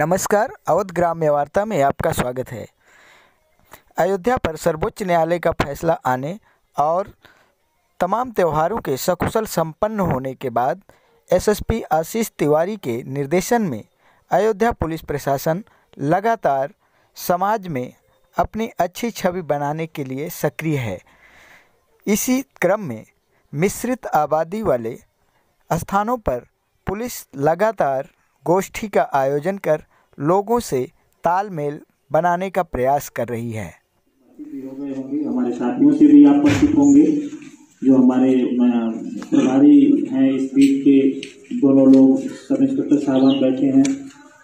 नमस्कार, अवध ग्राम्य वार्ता में आपका स्वागत है। अयोध्या पर सर्वोच्च न्यायालय का फैसला आने और तमाम त्योहारों के सकुशल संपन्न होने के बाद एसएसपी आशीष तिवारी के निर्देशन में अयोध्या पुलिस प्रशासन लगातार समाज में अपनी अच्छी छवि बनाने के लिए सक्रिय है। इसी क्रम में मिश्रित आबादी वाले स्थानों पर पुलिस लगातार गोष्ठी का आयोजन कर लोगों से तालमेल बनाने का प्रयास कर रही है। हमारे साथियों से भी आप परिचित होंगे, जो हमारे प्रभारी हैं इस बीट के दोनों लोग सब इंस्पेक्टर साहब बैठे हैं,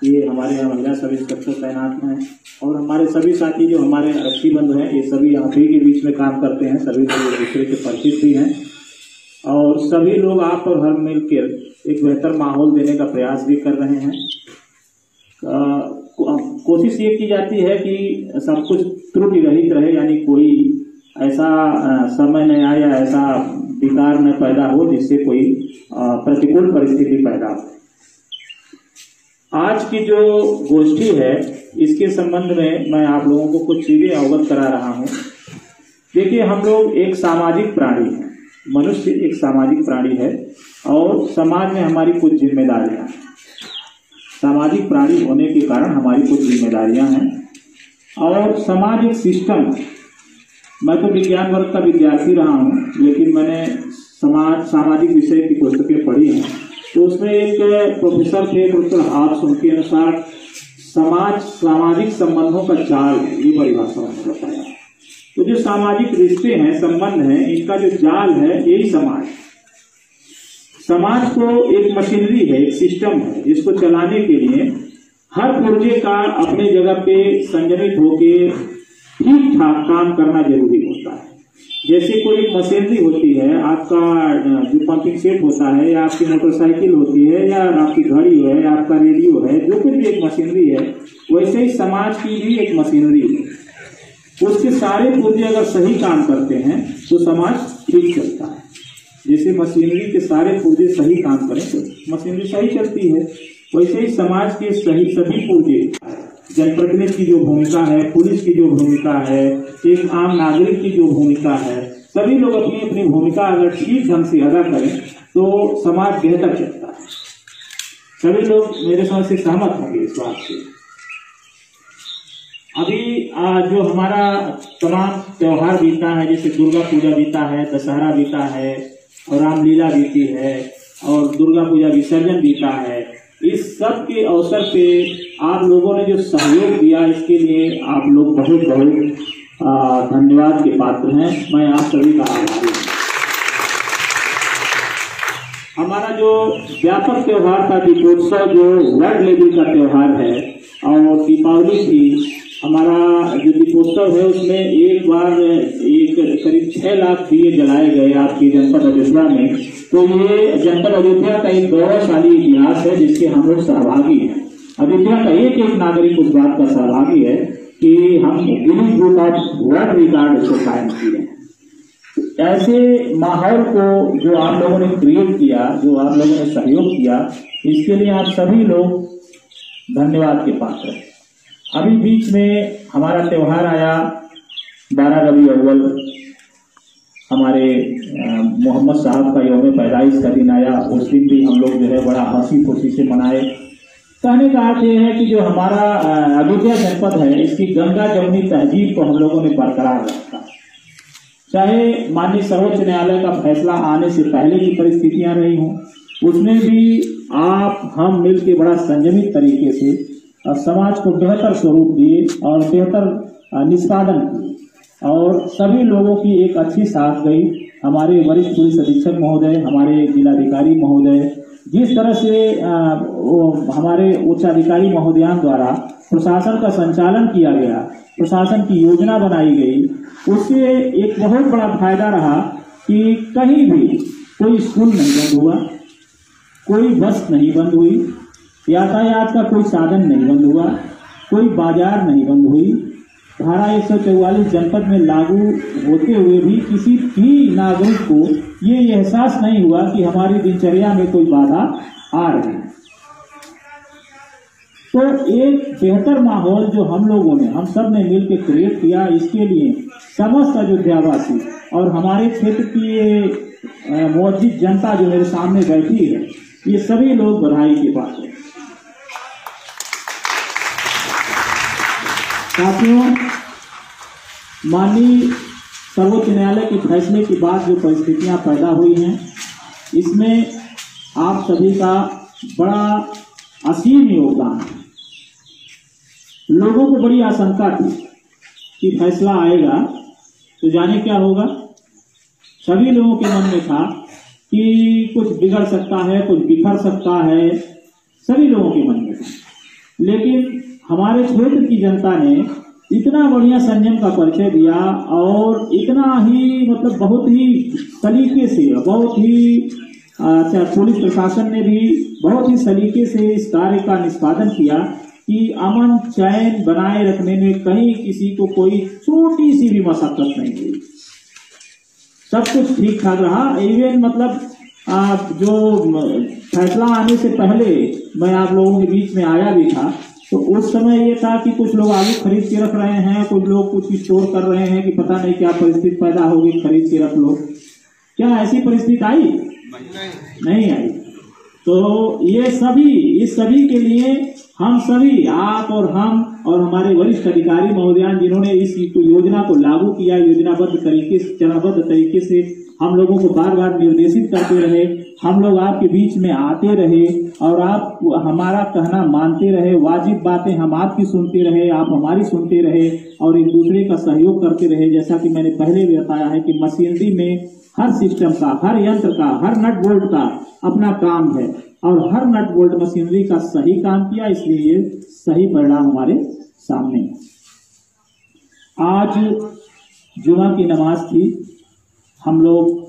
ये हमारे यहाँ महिला सब इंस्पेक्टर तैनात हैं और हमारे सभी साथी जो हमारे आरक्षी बंधु हैं, ये सभी आप ही के बीच में काम करते हैं। सभी लोग एक दूसरे से परिचित भी हैं और सभी लोग आप और हर मिलकर एक बेहतर माहौल देने का प्रयास भी कर रहे हैं। कोशिश ये की जाती है कि सब कुछ त्रुटि रहित रहे, यानी कोई ऐसा समय न आए या ऐसा विकार न पैदा हो जिससे कोई प्रतिकूल परिस्थिति पैदा हो। आज की जो गोष्ठी है इसके संबंध में मैं आप लोगों को कुछ चीजें अवगत करा रहा हूँ। देखिए, हम लोग एक सामाजिक प्राणी हैं, मनुष्य एक सामाजिक प्राणी है और समाज में हमारी कुछ जिम्मेदारियां हैं। सामाजिक प्राणी होने के कारण हमारी कुछ जिम्मेदारियां हैं और समाज एक सिस्टम। मैं तो विज्ञान वर्ग का विद्यार्थी रहा हूं, लेकिन मैंने सामाजिक विषय की पुस्तकें पढ़ी हैं, तो उसमें एक प्रोफेसर थे, प्रोफेसर हाब्स, उनके अनुसार समाज सामाजिक संबंधों का जाल है, ये परिभाषा उन्होंने बताया। तो जो सामाजिक रिश्ते हैं, संबंध हैं, इनका जो जाल है यही समाज। समाज को एक मशीनरी है, एक सिस्टम है, जिसको चलाने के लिए हर पुर्जे का अपने जगह पे संयमित होके ठीक ठाक काम करना जरूरी होता है। जैसे कोई एक मशीनरी होती है, आपका जो पंपिंग सेट होता है या आपकी मोटरसाइकिल होती है या आपकी घड़ी है या आपका रेडियो है, जो कुछ भी एक मशीनरी है, वैसे ही समाज की भी एक मशीनरी है। उसके सारे पुर्जे अगर सही काम करते हैं तो समाज ठीक चलता है। जैसे मशीनरी के सारे पुर्जे सही काम करें तो मशीनरी सही चलती है, वैसे ही समाज के सभी पुर्जे, जनप्रतिनिधि की जो भूमिका है, पुलिस की जो भूमिका है, एक आम नागरिक की जो भूमिका है, सभी लोग अपनी अपनी भूमिका अगर ठीक ढंग से अदा करें तो समाज बेहतर चलता है। सभी लोग मेरे समझ से सहमत होंगे इस बात से। अभी जो हमारा तमाम त्योहार बीता है, जैसे दुर्गा पूजा बीता है, दशहरा बीता है और रामलीला बीती है और दुर्गा पूजा विसर्जन बीता है, इस सब के अवसर पे आप लोगों ने जो सहयोग दिया, इसके लिए आप लोग बहुत बहुत धन्यवाद के पात्र हैं। मैं आप सभी का आभारी हूँ। हमारा जो व्यापक त्योहार था दीपोत्सव, जो वर्ल्ड लेवल का त्योहार है, और दीपावली थी, हमारा जो दीपोत्सव है उसमें एक बार करीब 6 लाख दिए जलाए गए आपकी जनपद अयोध्या में। तो ये जनपद अयोध्या का एक गौरवशाली इतिहास है जिसके हम लोग सहभागी हैं। अयोध्या का एक एक नागरिक उस बात का सहभागी है कि हम Guinness book of world record उसको कायम किए हैं। ऐसे माहौल को जो आप लोगों ने क्रिएट किया, जो आप लोगों ने सहयोग किया, इसके लिए आप सभी लोग धन्यवाद के पात्र हैं। अभी बीच में हमारा त्योहार आया 12 रबी अव्वल, हमारे मोहम्मद साहब का यौम पैदाइश का दिन आया। उस दिन भी हम लोग जो है बड़ा हंसी खुशी से मनाए। कहने का अर्थ यह है कि जो हमारा अयोध्या जनपद है, इसकी गंगा जमुनी तहजीब को हम लोगों ने बरकरार रखा। चाहे माननीय सर्वोच्च न्यायालय का फैसला आने से पहले की परिस्थितियां रही हों, उसमें भी आप हम मिल के बड़ा संयमित तरीके से समाज को बेहतर स्वरूप दिए और बेहतर निष्पादन किए और सभी लोगों की एक अच्छी साथ गई। हमारे वरिष्ठ पुलिस अधीक्षक महोदय, हमारे जिलाधिकारी महोदय, जिस तरह से हमारे उच्चाधिकारी महोदयान द्वारा प्रशासन का संचालन किया गया, प्रशासन की योजना बनाई गई, उससे एक बहुत बड़ा फायदा रहा कि कहीं भी कोई स्कूल नहीं बंद हुआ, कोई बस नहीं बंद हुई, यातायात का कोई साधन नहीं बंद हुआ, कोई बाजार नहीं बंद हुई। धारा 144 जनपद में लागू होते हुए भी किसी भी नागरिक को ये एहसास नहीं हुआ कि हमारी दिनचर्या में कोई बाधा आ रही है। तो एक बेहतर माहौल जो हम सब ने मिलकर क्रिएट किया, इसके लिए समस्त अयोध्यावासी और हमारे क्षेत्र की ये मौजूद जनता जो मेरे सामने बैठी है, ये सभी लोग बधाई के पात्र हैं। साथियों, माननीय सर्वोच्च न्यायालय के फैसले के बाद जो परिस्थितियां पैदा हुई हैं, इसमें आप सभी का बड़ा असीम योगदान है। लोगों को बड़ी आशंका थी कि फैसला आएगा तो जाने क्या होगा। सभी लोगों के मन में था कि कुछ बिगड़ सकता है, कुछ बिखर सकता है, सभी लोगों के मन में था। लेकिन हमारे क्षेत्र की जनता ने इतना बढ़िया संयम का परिचय दिया और इतना ही बहुत ही सलीके से, बहुत ही पुलिस प्रशासन ने भी बहुत ही सलीके से इस कार्य का निष्पादन किया कि अमन चैन बनाए रखने में कहीं किसी को कोई छोटी सी भी मशक्कत नहीं हुई। सब कुछ ठीक ठाक रहा। इवन जो फैसला आने से पहले मैं आप लोगों के बीच में आया भी था, तो उस समय ये था कि कुछ लोग आलू खरीद के रख रहे हैं, कुछ लोग कुछ स्टोर कर रहे हैं कि पता नहीं क्या परिस्थिति पैदा होगी, खरीद के रख लो। क्या ऐसी परिस्थिति आई? नहीं आई। तो इस सभी के लिए हम सभी, आप और हम और हमारे वरिष्ठ अधिकारी महोदयान जिन्होंने इस योजना को लागू किया, योजनाबद्ध तरीके से, चरणबद्ध तरीके से हम लोगों को बार बार निर्देशित करते रहे, हम लोग आपके बीच में आते रहे और आप हमारा कहना मानते रहे, वाजिब बातें हम आपकी सुनते रहे, आप हमारी सुनते रहे और एक दूसरे का सहयोग करते रहे। जैसा कि मैंने पहले भी बताया है कि मशीनरी में हर सिस्टम का, हर यंत्र का, हर नट बोल्ट का अपना काम है और हर नट बोल्ट मशीनरी का सही काम किया, इसलिए ये सही परिणाम हमारे सामने। आज जुमा की नमाज थी। हम लोग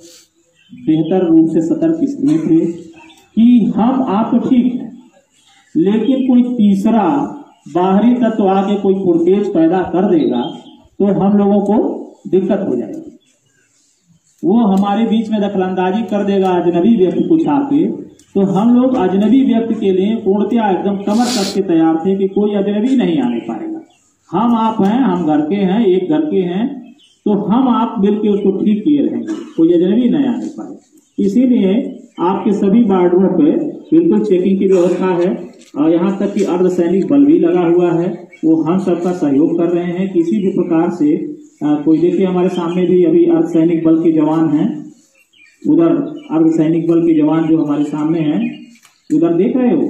बेहतर रूप से सतर्क इसलिए थे कि हम आप तो ठीक है, लेकिन कोई तीसरा बाहरी तत्व आके कोई फुर्तेज पैदा कर देगा तो हम लोगों को दिक्कत हो जाएगी। वो हमारे बीच में दखलंदाजी कर देगा अजनबी व्यक्ति कुछ आके, तो हम लोग अजनबी व्यक्ति के लिए पूर्णतया एकदम कमर कस के तैयार थे कि कोई अजनबी नहीं आने पाएगा। हम आप हैं, हम घर के हैं, एक घर के हैं, तो हम आप मिलकर उसको ठीक किए रहेंगे, कोई अजनबी नहीं आने पाए। इसीलिए आपके सभी बॉर्डरों पे बिल्कुल चेकिंग की व्यवस्था है और यहाँ तक कि अर्धसैनिक बल भी लगा हुआ है। वो हम सबका सहयोग कर रहे हैं। किसी भी प्रकार से कोई, देखिए हमारे सामने भी अभी अर्धसैनिक बल के जवान हैं, उधर अर्धसैनिक बल के जवान जो हमारे सामने हैं, उधर देख रहे हो,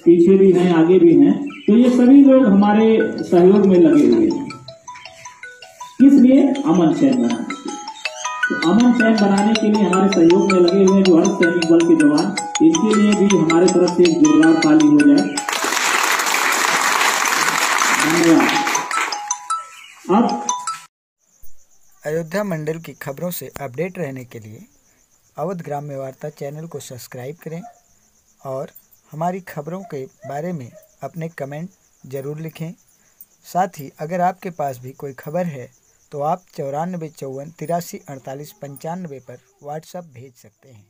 पीछे भी हैं, आगे भी हैं। तो ये सभी लोग हमारे सहयोग में लगे हुए हैं। किस लिए? अमन चैन बनाने के लिए। तो अमन चैन बनाने के लिए हमारे सहयोग में लगे हुए जो अर्धसैनिक बल के जवान, इनके लिए भी हमारे तरफ से एक जोरदार ताली हो जाए। धन्यवाद। अब अयोध्या मंडल की खबरों से अपडेट रहने के लिए अवध ग्राम्य वार्ता चैनल को सब्सक्राइब करें और हमारी खबरों के बारे में अपने कमेंट ज़रूर लिखें। साथ ही अगर आपके पास भी कोई खबर है तो आप 94 54 83 48 95 पर व्हाट्सएप भेज सकते हैं।